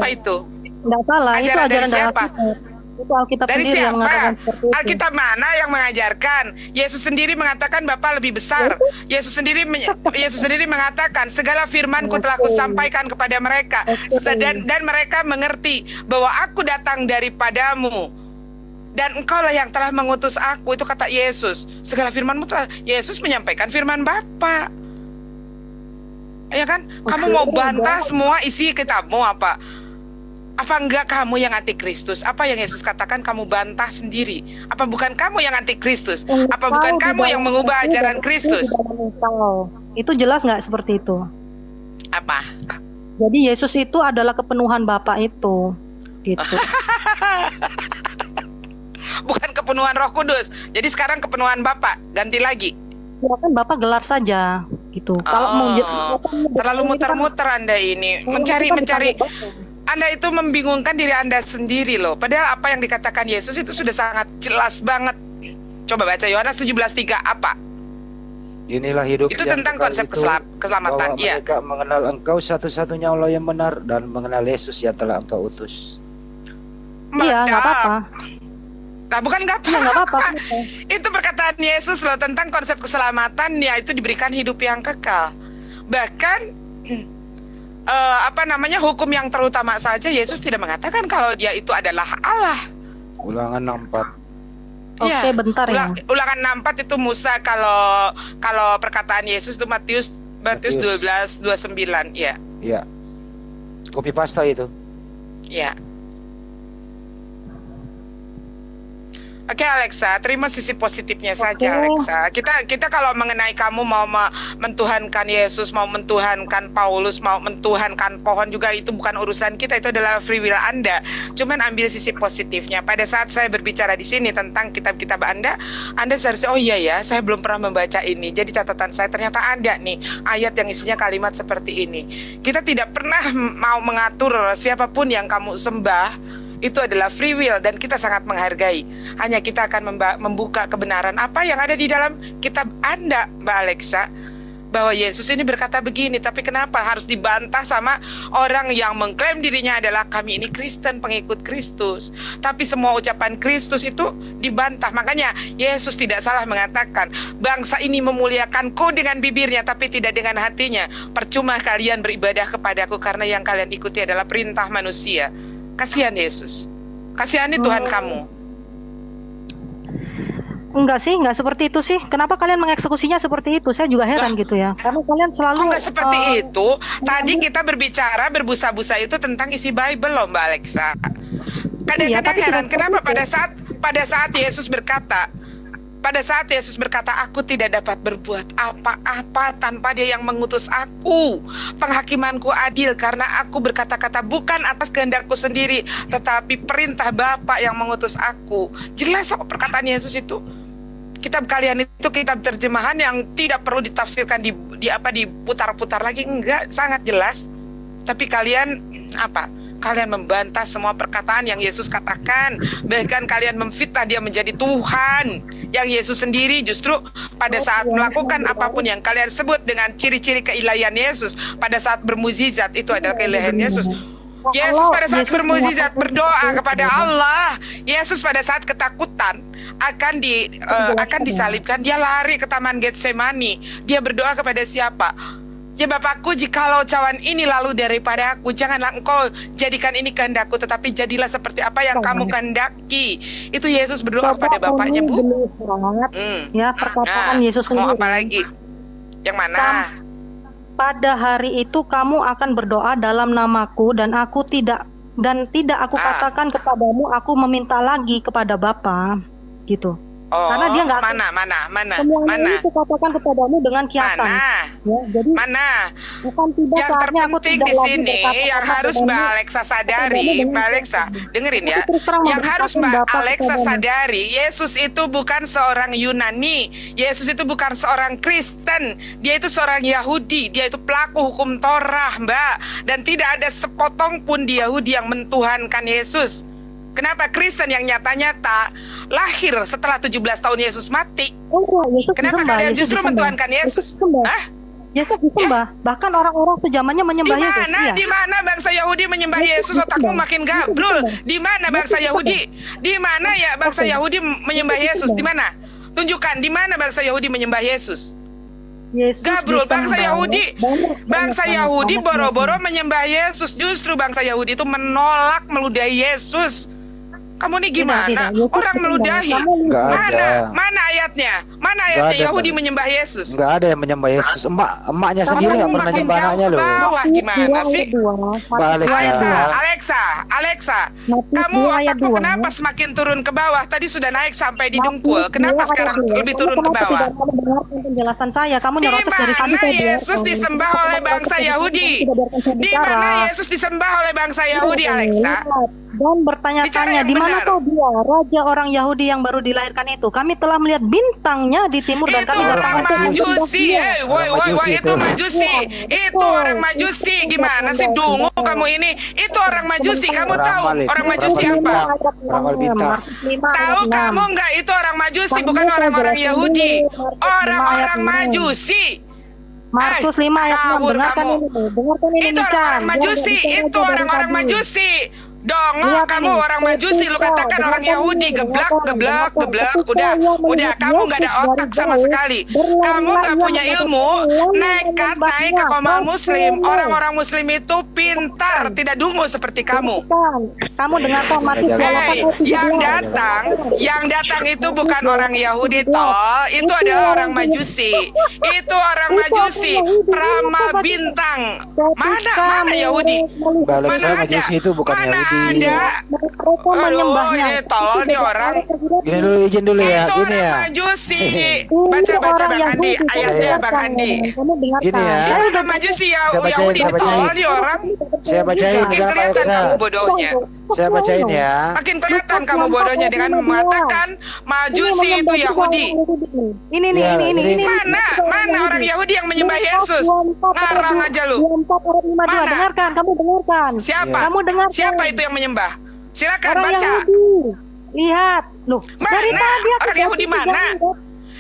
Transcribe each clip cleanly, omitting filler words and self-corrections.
Apa itu? Enggak salah, itu Ajaran dari ajaran dari siapa? Alkitab. Itu Alkitab Dari sendiri yang mengatakan siapa? seperti itu. Alkitab mana yang mengajarkan? Yesus sendiri mengatakan Bapa lebih besar. Yesus sendiri mengatakan segala firman-Ku telah Kusampaikan kepada mereka, dan mereka mengerti bahwa Aku datang daripadamu, dan Engkaulah yang telah mengutus Aku. Itu kata Yesus. Segala firman-Mu telah. Yesus menyampaikan firman Bapa. Ya kan? Kamu mau bantah semua isi kitabmu apa? Apa enggak kamu yang antikristus? Apa yang Yesus katakan kamu bantah sendiri? Apa bukan kamu yang antikristus? Apa bukan kamu yang mengubah ajaran Kristus? Itu jelas nggak seperti itu? Apa? Jadi Yesus itu adalah kepenuhan Bapa itu, gitu. Bukan kepenuhan Roh Kudus. Jadi sekarang kepenuhan Bapa, ganti lagi. Ya kan Bapak gelar saja, gitu. Kalau terlalu muter-muter Anda ini, mencari. Anda itu membingungkan diri Anda sendiri loh. Padahal apa yang dikatakan Yesus itu sudah sangat jelas banget. Coba baca Yohanes 17:3 apa? Inilah hidup itu yang tentang kekal konsep keselamatan. Iya. Mereka mengenal Engkau satu-satunya Allah yang benar, dan mengenal Yesus yang telah Engkau utus. Iya, nggak apa-apa. Nah, bukan nggak apa-apa. Ya, nggak apa-apa. Itu perkataan Yesus loh tentang konsep keselamatan, yaitu diberikan hidup yang kekal. Bahkan hukum yang terutama saja Yesus tidak mengatakan kalau Dia itu adalah Allah. Ulangan 64. Oke, bentar ya. Ulangan 64 itu Musa, kalau perkataan Yesus itu Matius 12:29, ya. Iya. Copy paste itu. Ya. Oke Alexa, terima sisi positifnya saja Alexa. Kita kalau mengenai kamu mau mentuhankan Yesus, mau mentuhankan Paulus, mau mentuhankan pohon juga, itu bukan urusan kita, itu adalah free will Anda. Cuman ambil sisi positifnya. Pada saat saya berbicara di sini tentang kitab-kitab Anda seharusnya, oh iya ya, saya belum pernah membaca ini. Jadi catatan saya ternyata ada nih ayat yang isinya kalimat seperti ini. Kita tidak pernah mau mengatur siapapun yang kamu sembah. Itu adalah free will dan kita sangat menghargai. Hanya kita akan membuka kebenaran apa yang ada di dalam kitab Anda, Mbak Alexa. Bahwa Yesus ini berkata begini, tapi kenapa harus dibantah sama orang yang mengklaim dirinya adalah kami ini Kristen, pengikut Kristus. Tapi semua ucapan Kristus itu dibantah. Makanya Yesus tidak salah mengatakan, bangsa ini memuliakanku dengan bibirnya tapi tidak dengan hatinya. Percuma kalian beribadah kepadaku karena yang kalian ikuti adalah perintah manusia. Kasihan Yesus, kasihani Tuhan kamu. Enggak sih, enggak seperti itu sih. Kenapa kalian mengeksekusinya seperti itu? Saya juga heran gitu ya. Karena kalian selalu enggak seperti itu. Tadi kita berbicara berbusa-busa itu tentang isi Bible loh, Mbak Alexa. Kadang-kadang heran kenapa pada saat Yesus berkata, aku tidak dapat berbuat apa-apa tanpa Dia yang mengutus aku. Penghakimanku adil karena aku berkata-kata bukan atas kehendakku sendiri, tetapi perintah Bapa yang mengutus aku. Jelas kok perkataan Yesus itu. Kitab kalian itu kitab terjemahan yang tidak perlu ditafsirkan diputar-putar lagi, enggak, sangat jelas. Tapi kalian Kalian membantah semua perkataan yang Yesus katakan. Bahkan kalian memfitnah Dia menjadi Tuhan. Yang Yesus sendiri justru pada saat melakukan apapun yang kalian sebut dengan ciri-ciri keilahian Yesus, pada saat bermukjizat itu adalah keilahian Yesus. Yesus pada saat bermukjizat berdoa kepada Allah. Yesus pada saat ketakutan akan disalibkan, Dia lari ke Taman Getsemani. Dia berdoa kepada siapa? Ya Bapakku, jikalau cawan ini lalu daripada aku, janganlah Engkau jadikan ini kehendakku, tetapi jadilah seperti apa yang kamu kehendaki. Itu Yesus berdoa kepada Bapaknya, Bu. Ya, perkataan Yesus sendiri. Mau apa lagi? Yang mana? Pada hari itu kamu akan berdoa dalam namaku, dan tidak aku katakan kepadamu aku meminta lagi kepada Bapa, gitu. Karena Dia nggak mana semuanya itu katakan kepadamu dengan kiasan. Ya, jadi yang terpenting di sini yang harus Mbak Alexa sadari, Mbak Alexa dengerin ya, yang harus Mbak Alexa sadari, Yesus itu bukan seorang Yunani, Yesus itu bukan seorang Kristen, Dia itu seorang Yahudi, Dia itu pelaku hukum Torah, Mbak, dan tidak ada sepotong pun di Yahudi yang mentuhankan Yesus. Kenapa Kristen yang nyata-nyata lahir setelah 17 tahun Yesus mati? Kenapa kalian justru mentuhankan Yesus? Yesus disembah. Bahkan orang-orang sejamannya menyembah Yesus. Iya. Di mana bangsa Yahudi menyembah Yesus? Otakmu makin gabrul. Di mana bangsa Yahudi? Di mana ya bangsa Yahudi menyembah Yesus? Di mana? Tunjukkan di mana bangsa Yahudi menyembah Yesus. Yesus Gabrul, bangsa disembah. Bangsa Yahudi boro-boro menyembah Yesus. Justru bangsa Yahudi itu menolak meludahi Yesus. Kamu nih gimana? Tidak. Orang meludahi. Nggak ada. Mana ayatnya? Mana ayatnya Yahudi menyembah Yesus? Nggak ada yang menyembah Yesus. Emaknya sendiri nggak pernah nyembah anaknya loh. Bawah gimana sih? Mbak Alexa, kamu otakmu kenapa semakin turun ke bawah? Tadi sudah naik sampai di dengkul. Kenapa sekarang lebih turun ke bawah? Penjelasan saya, kamu nyerocos dari tadi. Di mana Yesus disembah oleh bangsa Yahudi? Di mana Yesus disembah oleh bangsa Yahudi, Alexa? Dan bertanya-tanya, di manakah dia, raja orang Yahudi yang baru dilahirkan itu? Kami telah melihat bintangnya di timur dan kami datang untuk Majusi. Itu Majusi. Itu orang Majusi. Gimana sih dungu kamu ini? Itu orang Majusi. Kamu tahu orang Majusi apa? Ramal bintang. Tahu kamu nggak itu orang Majusi, bukan orang-orang Yahudi. Orang-orang Majusi. Markus 5 ayat 6. Dengarkan ini. Itu orang Majusi. Itu orang-orang Majusi. Dongok kamu orang Majusi, lu katakan orang Yahudi, geblak. Udah kamu nggak ada otak sama sekali. Kamu nggak punya ilmu, nekat naik ke Komang Muslim. Orang-orang Muslim itu pintar, tidak dungu seperti kamu. Kamu dengarkan Matius 28. Yang datang itu bukan orang Yahudi tol, itu adalah orang Majusi. Itu orang Majusi, Prama Bintang. Mana Yahudi? Alexa, Majusi itu bukan Yahudi. Ada. Aduh, ini tolol nih orang. Gini dulu, izin dulu ya. Itu Gini orang ya. Majusi. Baca Bang Handi, ayatnya Bang Handi. Gini ya. Orang Majusi ya, Saya bacain, Yahudi saya bacain. tolol nih orang. Saya bacain Makin dalam kelihatan Alexa. kamu bodohnya. Saya bacain ya. Makin kelihatan kamu bodohnya dengan mengatakan Majusi itu Yahudi. Ini. Mana orang Yahudi yang menyembah Yesus? Ngarang aja lu. Mana? Dengarkan, kamu dengarkan. Siapa? Kamu dengarkan. Siapa itu yang menyembah? Silakan Orang baca. Yahudi. Lihat, loh. Dari Mana? tadi aku Orang Yahudi mana?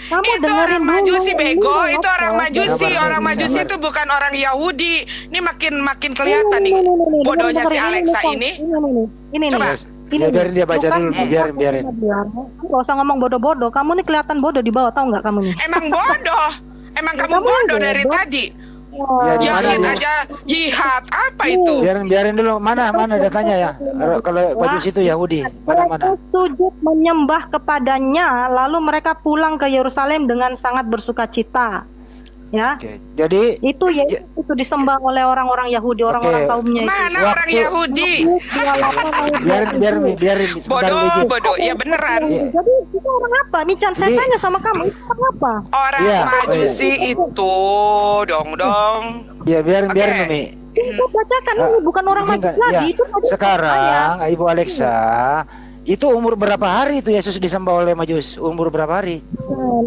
Kamu Itu dengerin orang dulu. Majusi bego, Ini itu orang apa? Majusi. Orang Majusi itu bukan orang Yahudi. Ini makin kelihatan nih bodohnya si Alexa ini. Ini Coba. Ini Biarin dia baca dulu, biarin. Gak usah ngomong bodoh-bodoh. Kamu nih kelihatan bodoh di bawah, tahu nggak kamu nih? Emang bodoh. Emang kamu bodoh dari tadi. Ya, gimana Jihad dia? aja, jihad apa itu? Biarin dulu. Mana datanya ya. Kalau Majusi itu Yahudi. Mana? Mereka sujud menyembah kepadanya, lalu mereka pulang ke Yerusalem dengan sangat bersukacita. Ya, Oke. Jadi itu itu disembah oleh orang-orang Yahudi, orang-orang kaumnya itu. Mana orang Yahudi? biarin sebentar dulu, izin. Bodoh. Ya beneran. Iya. Jadi itu orang apa? Mican, saya Jadi- tanya sama kamu, itu orang apa? Orang Iya. Majusi itu dong. Ya biarin Oke. Umi. Kita bacakan ini bukan orang Izinkan, Majus lagi. ya. Itu tadi Sekarang Ibu Alexa, itu umur berapa hari itu Yesus disembah oleh Majus? Umur berapa hari?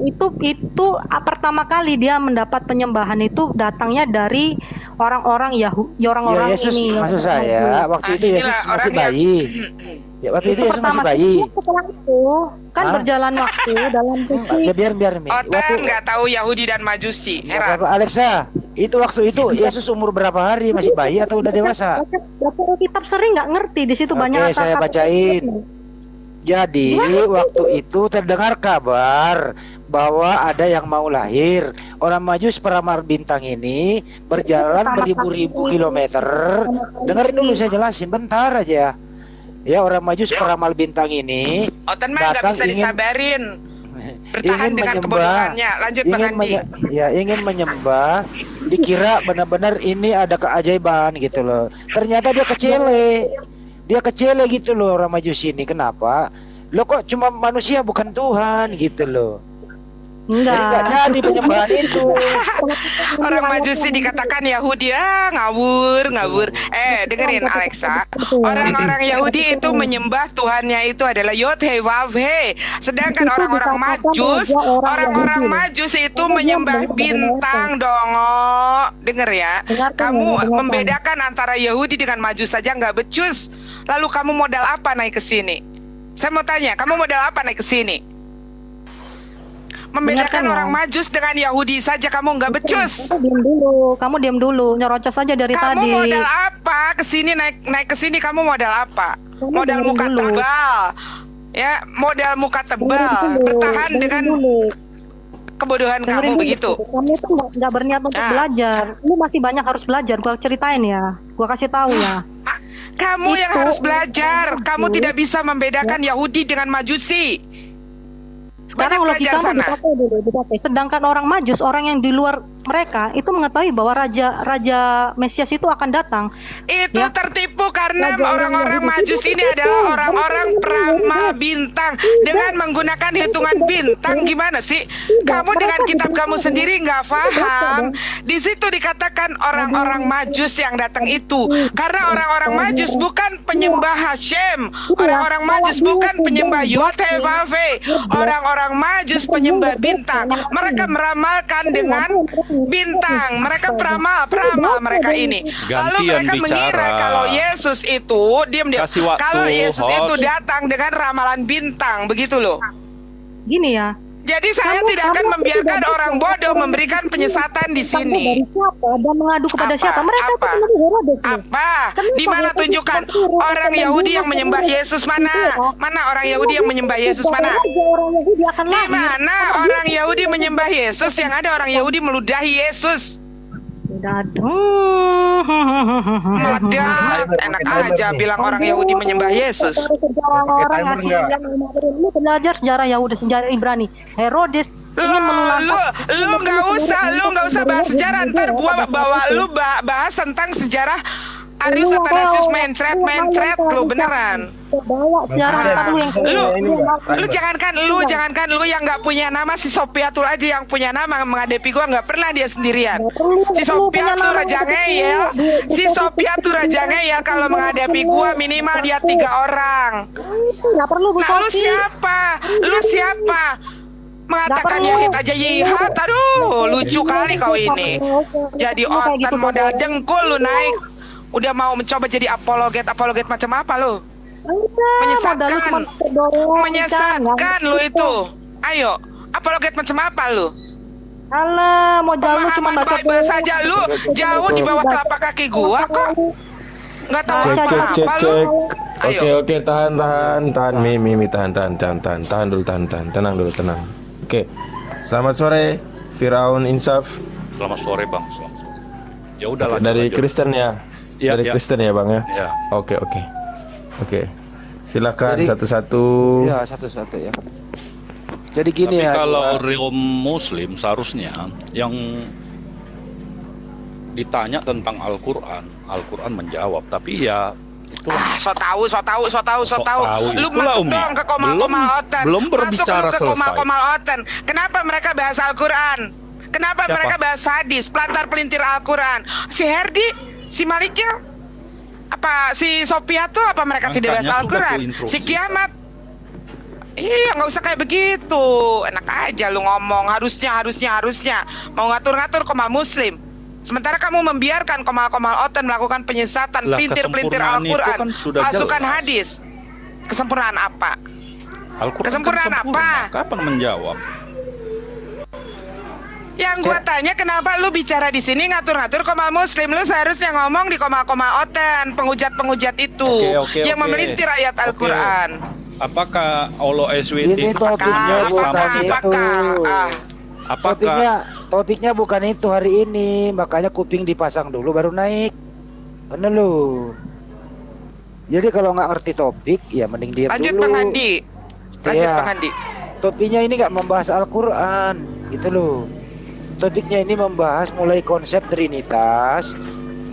itu pertama kali dia mendapat penyembahan itu datangnya dari orang-orang Yahudi, orang-orang Ya Yesus, ini. maksud saya waktu itu inilah Yesus masih orang bayi. Ya waktu itu Yesus masih bayi. Setelah itu kan Hah? berjalan waktu dalam Ya biarin Mi. Otan nggak tahu Yahudi dan Majusi. Ya, Heran. Bapak Alexa, itu waktu itu Yesus umur berapa hari? Masih bayi atau udah dewasa? baca kitab sering nggak ngerti di situ Oke, banyak saya kata-kata. bacain. Jadi waktu itu terdengar kabar bahwa ada yang mau lahir. Orang Majus peramal bintang ini berjalan beribu-ribu kilometer. Dengerin dulu saya jelasin bentar aja. Ya, orang Majus peramal bintang ini Otan mah nggak datang bisa ingin- disabarin. Bertahan ingin dengan menyembah, kebodohannya. Lanjut Bang Andi. ingin menyembah, dikira benar-benar ini ada keajaiban gitu loh. Ternyata dia kecele gitu loh orang Majusi ini. Kenapa? Lo kok cuma manusia bukan Tuhan gitu loh. Jadi nggak Enggak. jadi penyembahan itu. Orang Majusi dikatakan Yahudi, ngawur. Dengerin Alexa. Orang-orang Yahudi itu menyembah Tuhannya itu adalah Yod He Wav He. Sedangkan orang-orang Majus itu menyembah bintang dongo. Denger ya. Kamu membedakan antara Yahudi dengan Majus saja nggak becus. Lalu kamu modal apa naik ke sini? Saya mau tanya, kamu modal apa naik ke sini? Membedakan Dengarkan ya. orang Majus dengan Yahudi saja kamu nggak becus. Kamu diam dulu, nyerocos aja dari Kamu tadi. modal apa? Kesini naik ke sini kamu modal apa? Kamu Modal dengerin muka dulu. tebal. Ya, modal muka tebal. Bertahan dengan kebodohan kamu Dengerin dulu. begitu. Kamu itu nggak berniat untuk Nah. belajar. Lu masih banyak harus belajar. Gua ceritain ya. Gua kasih tahu ya. Kamu yang Itu harus belajar. orang Kamu Majus. tidak bisa membedakan Yahudi dengan Majusi. Sekarang Banyak belajar logikamu sana. dipakai dulu, dipakai. Sedangkan orang Majus, orang yang di luar mereka itu mengetahui bahwa raja Mesias itu akan datang. Itu Ya. tertipu karena Raja orang-orang orang Majus Yahudi. ini adalah orang-orang peramal bintang dengan menggunakan hitungan bintang. Gimana sih? Kamu dengan kitab kamu sendiri nggak paham. Di situ dikatakan orang-orang Majus yang datang itu karena orang-orang Majus bukan penyembah Hashem. Orang-orang Majus bukan penyembah Yotevave. Orang-orang Majus penyembah bintang. Mereka meramalkan dengan bintang. Mereka peramal mereka ini. Lalu Gantian mereka mengira bicara. kalau Yesus itu diam. Kasih waktu, Kalau Yesus itu host. datang dengan ramalan bintang, begitu loh. Gini ya. Jadi saya tidak akan membiarkan orang bodoh memberikan penyesatan di sini. Dari siapa dan mengadu kepada Apa? siapa? Mereka itu Apa? Nabi Herodes loh. Apa? Kenapa Di mana Herodes tunjukkan berturut orang kepada Yahudi yang Yesus? menyembah Yesus mana? Mana orang Yahudi yang menyembah Yesus mana? Orang Yahudi akan Di lahir. mana orang Yahudi menyembah Yesus? Yang ada orang Yahudi meludahi Yesus. Meledak, enak aja bilang orang Yahudi menyembah Yesus. Orang ngasih lu belajar sejarah Yahudi, sejarah Ibrani. Herodes ingin Lu nggak usah bahas sejarah, ntar gua bawa lu bahas tentang sejarah Arius Athanasius mencret lu beneran. Bawa sejarah ntar lu yang Lu jangankan lu yang nggak punya nama, si Sopiatul aja yang punya nama menghadapi gua nggak pernah dia sendirian. Si Sopiatul Raja Ngeyel, kalau menghadapi gua minimal dia 3 orang. Nggak perlu Bu Nah lu Sofi. siapa? Lu siapa? Mengatakan Nggak perlu. Yahid aja jihad, aduh lucu kali kau ini. Jadi otak modal dengkul lu naik. Udah mau mencoba jadi apologet macam apa lu? Menyesatkan lu itu. Ayo, apologet macam apa lu? Alah, modal lu cuma Pemahaman baca Bible saja lu jauh di bawah telapak kaki gua kok. Nggak tahu Cek apa lu. Ayo. Oke, tahan Mimi tahan dulu, tenang dulu. Oke. Selamat sore Firaun Insaf. Selamat sore Bang. Selamat sore. Ya udah lanjut, Dari lanjut. Kristen ya. Iya, Dari iya. Kristen ya, Bang ya. Ya. Oke. Silakan Jadi- satu-satu. Ya, satu-satu ya. Jadi gini Tapi ya. kalau gua- Rio Muslim seharusnya yang ditanya tentang Al-Quran menjawab. Tapi ya itu So tahu. Lu Itulah, masuk Umi. dong ke komal-komal oten. Belum berbicara Masuk lu ke selesai. komal-komal oten. Kenapa mereka bahas Al-Quran? Kenapa Siapa? mereka bahas hadis, pelantar pelintir Al-Quran? Si Herdi, si Malikil, apa si Sopiatul, apa mereka tidak bahas Makanya sudah Al-Quran? kuinstruksi. Si Kiamat. Iya, nggak usah kayak begitu. Enak aja lu ngomong harusnya. Mau ngatur-ngatur komal Muslim. Sementara kamu membiarkan komal-komal oten melakukan penyesatan, Lah, pelintir-pelintir kesempurnaan itu Al-Quran, kan sudah pasukan jelas. hadis. Kesempurnaan apa? Al-Quran Kesempurnaan kan sempurna. apa? Kapan menjawab? Yang gua tanya kenapa lu bicara di sini ngatur-ngatur komal Muslim? Lu seharusnya ngomong di komal-komal oten, penghujat-penghujat itu Oke, yang oke. memelintir ayat Oke. Al-Quran. Apakah Allah SWT Ini topiknya bersama bukan kita? itu. Apakah Topiknya bukan itu hari ini, makanya kuping dipasang dulu baru naik. Bener lu. Jadi kalau nggak ngerti topik, ya mending diam Lanjut dulu. Bang Handi. Lanjut Iya. Bang Handi. Topiknya ini nggak membahas Al-Quran, gitu loh. Topiknya ini membahas mulai konsep Trinitas,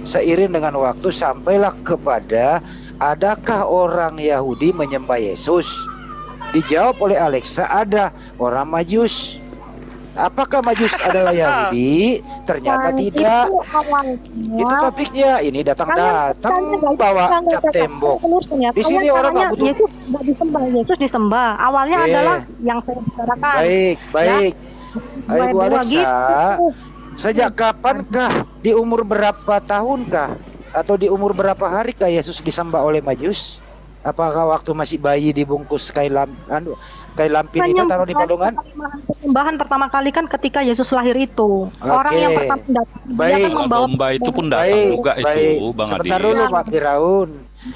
seiring dengan waktu sampailah kepada adakah orang Yahudi menyembah Yesus? Dijawab oleh Alexa, ada. Orang Majus. Apakah Majus adalah Yahudi? Ternyata tidak. Itu topiknya. Ini datang-datang bawa cap tembok. Di sini orang nggak butuh. Yesus nggak disembah, Yesus disembah. Awalnya Iya. adalah yang saya bicarakan. Baik. Ayo Bu Dua Alexa, gitu. sejak kapankah, di umur berapa tahunkah, atau di umur berapa harikah Yesus disembah oleh Majus? Apakah waktu masih bayi dibungkus kain lampin itu taruh di palungan? Penyembahan pertama kali kan ketika Yesus lahir itu. Orang yang pertama datang dia Baik. kan membawa Domba itu pun datang juga itu, Bang Adi. Sebentar dulu Pak Firaun.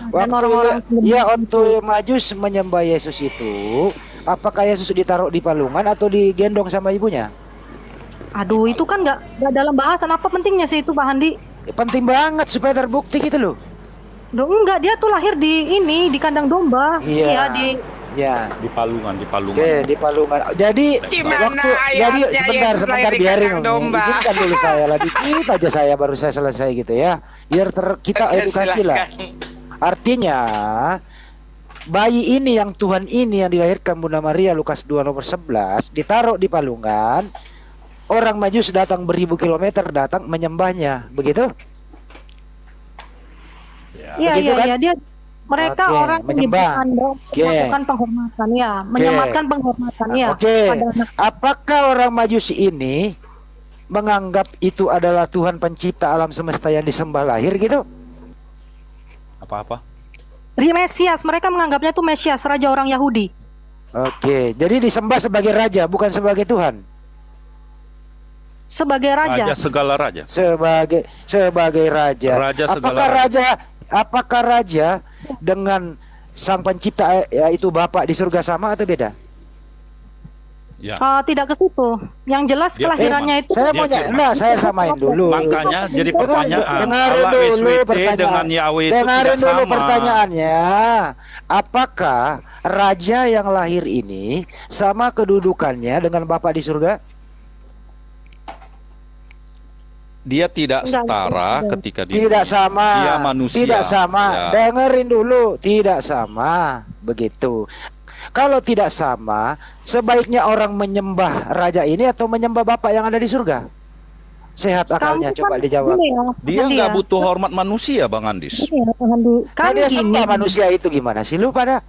Waktu Majus menyembah Yesus itu, apakah Yesus ditaruh di palungan atau digendong sama ibunya? Aduh, itu kan nggak dalam bahasan. Apa pentingnya sih itu, Pak Handi? Penting banget supaya terbukti gitu loh. Duh, enggak, dia tuh lahir di kandang domba. Iya. Iya, Di palungan. Oke, di palungan. Jadi Gimana ayatnya Yesus lahir di biarin kandang domba? izinkan dulu saya lah dikit aja, saya baru saya selesai gitu ya. Biar kita Oke, edukasi lah. silakan. Artinya bayi ini yang Tuhan ini yang dilahirkan Bunda Maria Lukas 2 nomor 11 ditaruh di palungan. Orang Majus datang beribu kilometer datang menyembahnya, begitu? iya, Begitu kan? dia mereka Oke, orang yang menyembah. melakukan penghormatan ya, menyematkan penghormatan ya. Oke. pada anak. Apakah orang Majus ini menganggap itu adalah Tuhan pencipta alam semesta yang disembah lahir gitu? Apa-apa? Mesias, mereka menganggapnya itu Mesias, raja orang Yahudi. Oke, jadi disembah sebagai raja bukan sebagai Tuhan. Sebagai raja. Raja segala raja. Sebagai raja. Raja segala Apakah raja dengan sang pencipta yaitu Bapa di surga sama atau beda? Ya. Tidak ke situ. Yang jelas Dia kelahirannya itu. Saya mau saya samain dulu. Makanya jadi pertanyaan, Dengarin Allah dulu SWT pertanyaan. dengan Yahweh itu Dengarin tidak dulu sama. pertanyaannya. Apakah raja yang lahir ini sama kedudukannya dengan Bapa di surga? Dia tidak setara ketika Tidak sama. Dia manusia. Tidak sama. Ya. Dengerin dulu, tidak sama. Begitu. Kalau tidak sama, sebaiknya orang menyembah raja ini atau menyembah Bapa yang ada di surga? Sehat akalnya, Kamu coba kan dijawab. gini ya, Dia Handi nggak ya. butuh hormat manusia, Bang Andis. Gini ya, Pak Handi. Kan dia gini, sembah manusia itu gimana sih lu pada?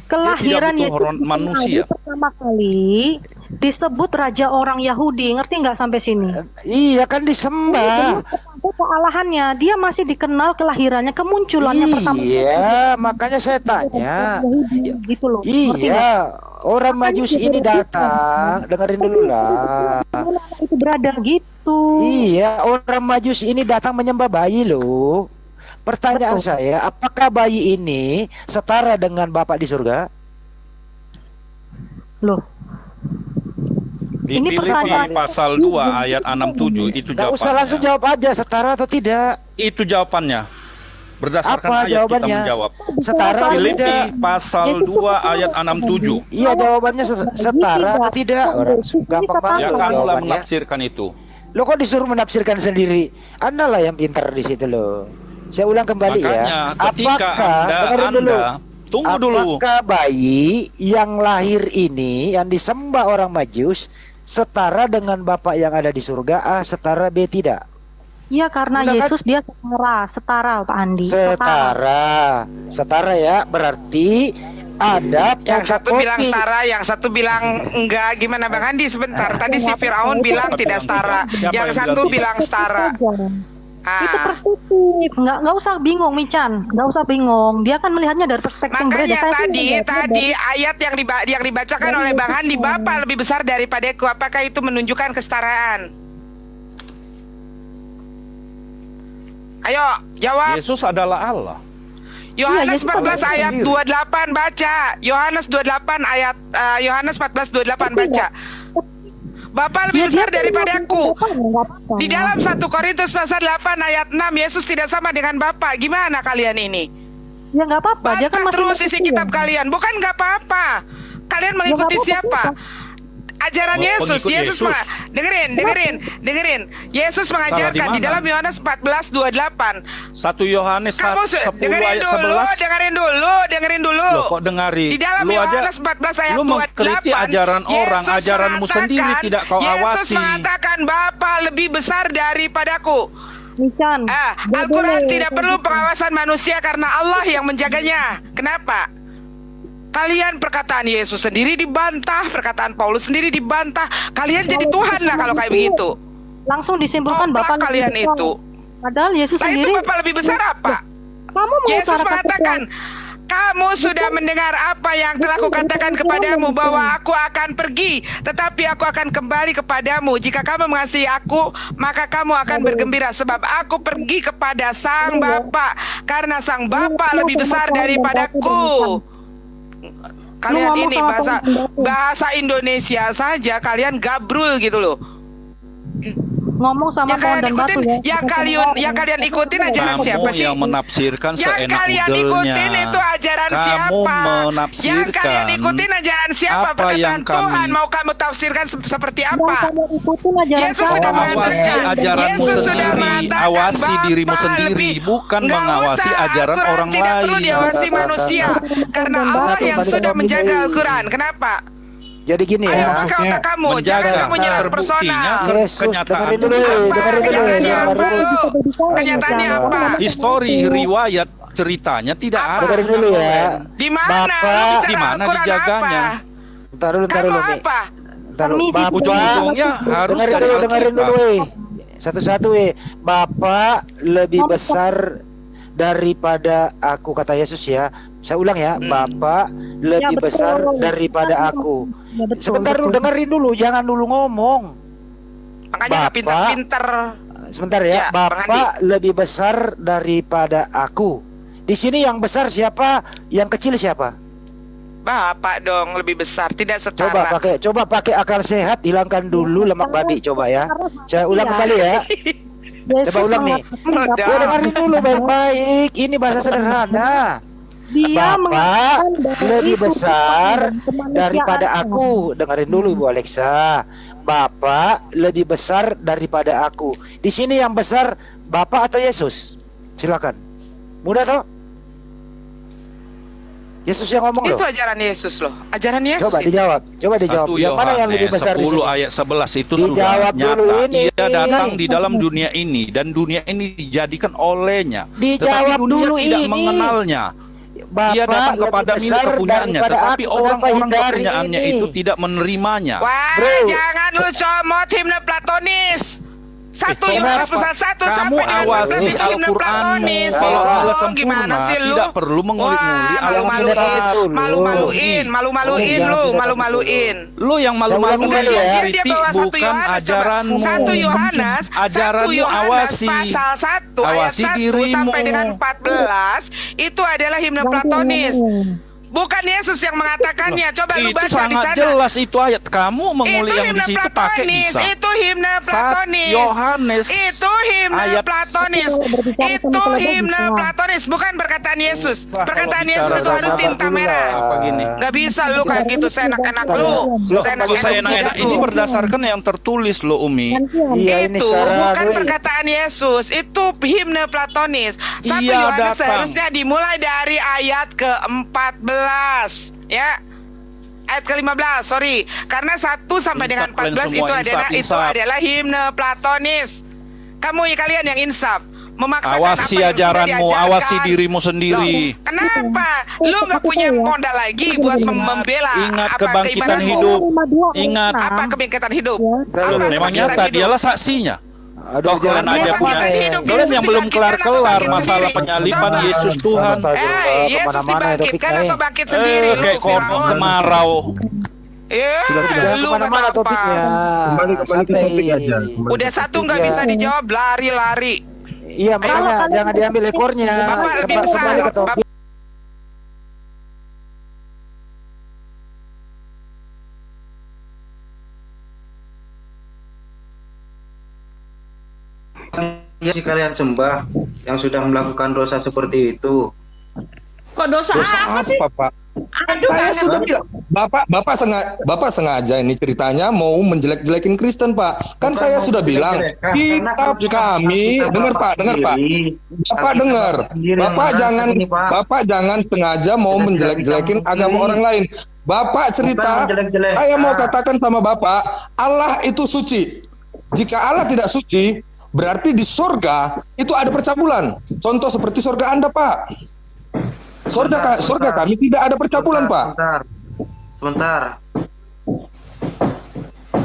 kelahiran Dia tidak butuh Yesus hormat manusia. pertama kali disebut raja orang Yahudi, ngerti nggak sampai sini? Iya kan disembah. Itu kealahannya, dia masih dikenal kelahirannya, kemunculannya pertama. Iya, makanya saya tanya. Yahudi, gitu loh. Ngerti nggak? Iya, orang Majus ini datang, dengerin dulu lah. Kenapa itu berada gitu? Iya, orang Majus ini datang menyembah bayi loh. Pertanyaan Betul. saya, apakah bayi ini setara dengan Bapak di surga? Loh, Di Ini Filipi pertanyaan- pasal 2 ayat 67 itu Gak usah langsung jawabannya. jawab aja, setara atau tidak. Itu jawabannya. Berdasarkan Apa ayat jawabannya? kita menjawab. Setara atau Filipi tidak? pasal 2 ayat 67. Iya, jawabannya setara atau tidak. Orang gampang banget Ya loh kamulah jawabannya. menafsirkan itu. Lo kok disuruh menafsirkan sendiri? Anda lah yang pintar di situ loh. Saya ulang kembali Makanya ya. ketika dengerin dulu. tunggu dulu. Apakah bayi yang lahir ini yang disembah orang Majus setara dengan Bapak yang ada di surga? A, setara, B, tidak. iya karena Udah kan? Yesus dia setara Pak Andi. Setara ya. Berarti ada Yang satu fotokopi. bilang setara, yang satu bilang enggak. Gimana Bang Andi sebentar? Tadi si Firaun bilang tidak setara, Siapa yang yang satu bilang bilang setara. Itu Ah. perspektif, nggak usah bingung Mican, nggak usah bingung. Dia kan melihatnya dari perspektif yang berbeda. Makanya Saya tuh tadi melihatnya ayat yang dibacakan oleh Bang Andi, Bapa lebih besar daripadaku. Apakah itu menunjukkan kesetaraan? Ayo jawab. Yesus adalah Allah. Yohanes Yesus 14 adalah ayat 28 baca. Yohanas 28 ayat Yohanes 14 28 baca. Bapa lebih besar daripadaku. Di dalam 1 Korintus pasal 8 ayat 6 Yesus tidak sama dengan Bapa. Gimana kalian ini? Ya nggak apa-apa, dia kan Bantah masih terus isi manusia. kitab kalian. Bukan nggak apa-apa. Kalian mengikuti nggak apa-apa. siapa? Ajaran Yesus. Pengikut Yesus. Dengerin. Yesus mengajarkan di mana? dalam Yohanes 14 28. 1 Yohanes Kamu 10 dengerin ayat dulu, 11. dengerin dulu. Loh, kok dengari? Di dalam Lu aja Yohanes 14 ayat lu 28. mengkritik ajaran orang, Yesus ajaranmu mengatakan- sendiri tidak kau Yesus awasi. mengatakan Bapa lebih besar daripadaku. Mican. nggak Al-Quran boleh. tidak perlu pengawasan manusia karena Allah yang menjaganya. Kenapa? Kalian perkataan Yesus sendiri dibantah, perkataan Paulus sendiri dibantah. Kalian jadi Tuhan lah kalau kayak begitu. Langsung disimpulkan Oblak Bapak lebih kalian besar. itu. Padahal Yesus Nah itu sendiri. Bapak lebih besar apa? Kamu Yesus mengutarakan mengatakan Kamu sudah mendengar apa yang telah kukatakan kepadamu, bahwa aku akan pergi, tetapi aku akan kembali kepadamu. Jika kamu mengasihi aku, maka kamu akan bergembira, sebab aku pergi kepada Sang Bapa, karena Sang Bapa lebih besar daripadaku. Kalian ini bahasa Indonesia saja kalian gabrul gitu loh. Ngomong sama pohon dan batu ya. Yang kalian ikutin ajaran siapa sih? Kamu yang menafsirkan Yang seenak kalian udelnya. ikutin itu ajaran Kamu siapa? menafsirkan Yang kalian ikutin ajaran siapa? apa yang Perkataan Tuhan mau kamu tafsirkan seperti apa? Ikutin ajaran Yesus saya. sudah Awasi mengatakan, ajaranmu Yesus sudah sendiri, mengatakan, awasi dirimu Bapa sendiri, lebih. bukan Nggak mengawasi usah, ajaran Al-Quran orang tidak perlu lain. diawasi manusia, karena Allah yang sudah menjaga Al-Quran. Kenapa? Jadi gini Ayo ya. pakai otak kamu, jangan Menjaga kamu nyerang terbuktinya personal. Yesus, kenyataan dengerin dulu, dengerin dulu, Kenyataannya apa dengerin dulu. lu? Kenyataannya apa? Histori, riwayat, ceritanya tidak Apa? ada. Dengerin dulu ya. Di mana? Bapak, Lu bicara di mana Al-Quran dijaganya? apa? Ntar dulu Kamu Mi. apa? Ntar dulu. Permisi, Bapak, Ujung-ujungnya harus dengerin dari dulu, dengerin dulu, Alkitab. Satu-satu, Bapak lebih besar daripada aku, kata Yesus ya. Saya ulang ya, Bapak lebih betul. besar daripada aku. Ya, betul, Sebentar dulu, betul. dengerin dulu, jangan dulu ngomong. Makanya nggak Bapak. pinter-pinter. Sebentar Ya, ya, Bang Bapak lebih besar daripada aku. Di sini yang besar siapa? Yang kecil siapa? Bapak dong lebih besar, tidak setara. Coba pakai akal sehat, hilangkan dulu lemak babi, coba ya. Saya ulang kembali ya. Yesus Coba ulang nih. mengatakan Udah. Ya, dengerin dulu baik-baik. Ini bahasa sederhana. Dia Bapak mengatakan dari lebih sudut besar pandang kemanusiaan. daripada aku. Dengerin dulu Ibu Alexa. Bapak lebih besar daripada aku. Di sini yang besar Bapak atau Yesus? Silakan. Mudah toh? Yesus yang ngomong loh. Itu ajaran Yesus loh. Ajaran Yesus Coba itu. dijawab. Coba dijawab. 1 Yang mana yang lebih Yohanes besar di 10 sini? ayat 11 itu Dijawab sudah dulu nyata. ini. Ia datang di dalam dunia ini dan dunia ini dijadikan olehnya. Dijawab Tetapi dunia dulu tidak ini. mengenalnya. Bapak Ia datang lebih kepada milik besar kepunyaannya, daripada tetapi aku. Kenapa orang-orang hindari kepunyaannya ini? itu tidak menerimanya. Wah, Bro. jangan lu comot himne Platonis. 1 Yohanes pasal 1 Kamu sampai dengan 14 awasi itu himne Al-Quranmu. Platonis. Kalau Oh, bila gimana sempurna, sih lu? tidak perlu mengulik-ngulik Wah, Alkitab. malu-maluin, malu-maluin. Lu yang malu-maluin Jangan yang ya. Dia kritik bawa 1 bukan Yohanes, ajaranmu. 1 Yohanes, Ajaranmu 1 Yohanes awasi. pasal 1 ayat Awasi 1 dirimu. sampai dengan 14 itu adalah himne Platonis. Bukan Yesus yang mengatakannya. Coba lu Itu baca di sangat sana. jelas itu ayat. Kamu mengulik Itu yang di himne situ pakai Platonis. bisa. Itu himne Platonis. Yohanes Itu himne ayat Platonis. Itu himne Platonis, bukan perkataan Yesus. Susah Perkataan kalau Yesus bicara itu harus sama tinta dulu merah. lah. Apa gini? Gak bisa lu kayak gitu, seenak-enak lu. Loh, kalau saya Seenak-enak enak-enak ini lu. berdasarkan yang tertulis loh Umi. Iya ini Itu sekarang bukan weh. perkataan Yesus, itu himne Platonis. 1 Iya, Yohanes datang. seharusnya dimulai dari ayat ke-14, ya. Ayat ke-15, sorry. Karena 1 sampai dengan Insaf, kalian 14 itu semua adalah insaf. himne Platonis. Kamu kalian yang insaf, memaksakan Awasi apa yang sudah ajaranmu, diajarkan. awasi dirimu sendiri. Loh, kenapa? Lu nggak punya modal lagi buat membela Ingat apa kebangkitan keimananmu? hidup. Ingat. Apa kebangkitan hidup? Bentar Apa dulu. Memang kebangkitan nyata, hidup? dialah saksinya. Aduh, Kalian jangan aja kemana-mana punya ya. kalian yang belum kelar-kelar masalah penyaliban Coba. Yesus Tuhan. Yesus Kemana-mana ya dibangkitkan topiknya. atau bangkit sendiri? Lu, Kayak Firaun. kodok kemarau. Jangan Lu kemana-mana nggak tahu topiknya. apa. Kembali ke Santai. topik aja. Udah satu nggak Iya. bisa dijawab, lari-lari. Iya makanya Ayo, jangan diambil ekornya. Bapak lebih besar. Kembali ke topik. Ya sih kalian sembah yang sudah melakukan dosa seperti itu. Kok dosa apa sih? Pak? Aduh, Saya nggak sudah ngerti. bilang, Bapak sengaja ini ceritanya mau menjelek-jelekin Kristen, Pak. Kan Bukan saya mau sudah bilang, menjelek-jelekan, karena kalau kitab kita kami, Alkitab dengar Bapak Pak, dengar Pak. sendiri, Bapak Alkitab dengar, Bapak sendiri yang Bapak mengatakan jangan ini, Pak. Bapak jangan sengaja mau Jelek-jelekin menjelek-jelekin kamu agama sendiri. orang lain. Bapak cerita, Bukan menjelek-jelekan. saya mau katakan sama Bapak, Allah itu suci. Jika Allah tidak suci, berarti di surga itu ada percabulan. Contoh seperti surga Anda, Pak. Surga kami tidak ada percabulan, Pak. Sebentar.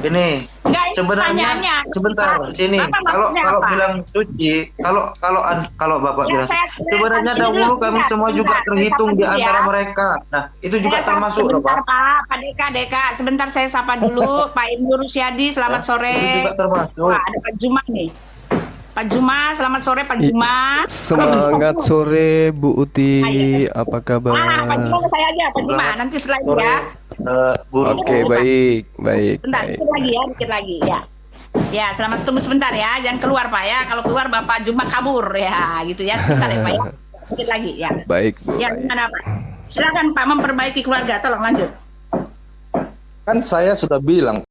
Ini Enggak, ini sebenarnya pertanyaannya. sebentar sini Bapak kalau maksudnya kalau apa? bilang suci kalau Bapak Ya, bilang saya- sebenarnya saya- dahulu kami sebentar, semua juga sebentar, terhitung saya di sapa dulu antara ya. mereka. Nah, itu juga termasuk loh, sebentar, Pak. Pak Deka. Sebentar saya sapa dulu Pak Ibnu Rusyadi, selamat sore. Itu juga termasuk. Wah, ada Pak Juma nih. Pak Juma, selamat sore Pak Juma. Semangat sore Bu Uti, apa kabar? Pak Juma saya aja, Pak Juma. Nanti setelah ini ya. Guru. Oke, baik. Bentar, dikit lagi ya. Ya, selamat tunggu sebentar ya. Jangan keluar Pak ya. Kalau keluar Bapak Juma kabur ya, gitu ya. Sebentar ya Pak ya. Dikit lagi ya. Baik, Bu. Ya, gimana Pak? Silakan Pak memperbaiki keluarga. Tolong lanjut. Kan saya sudah bilang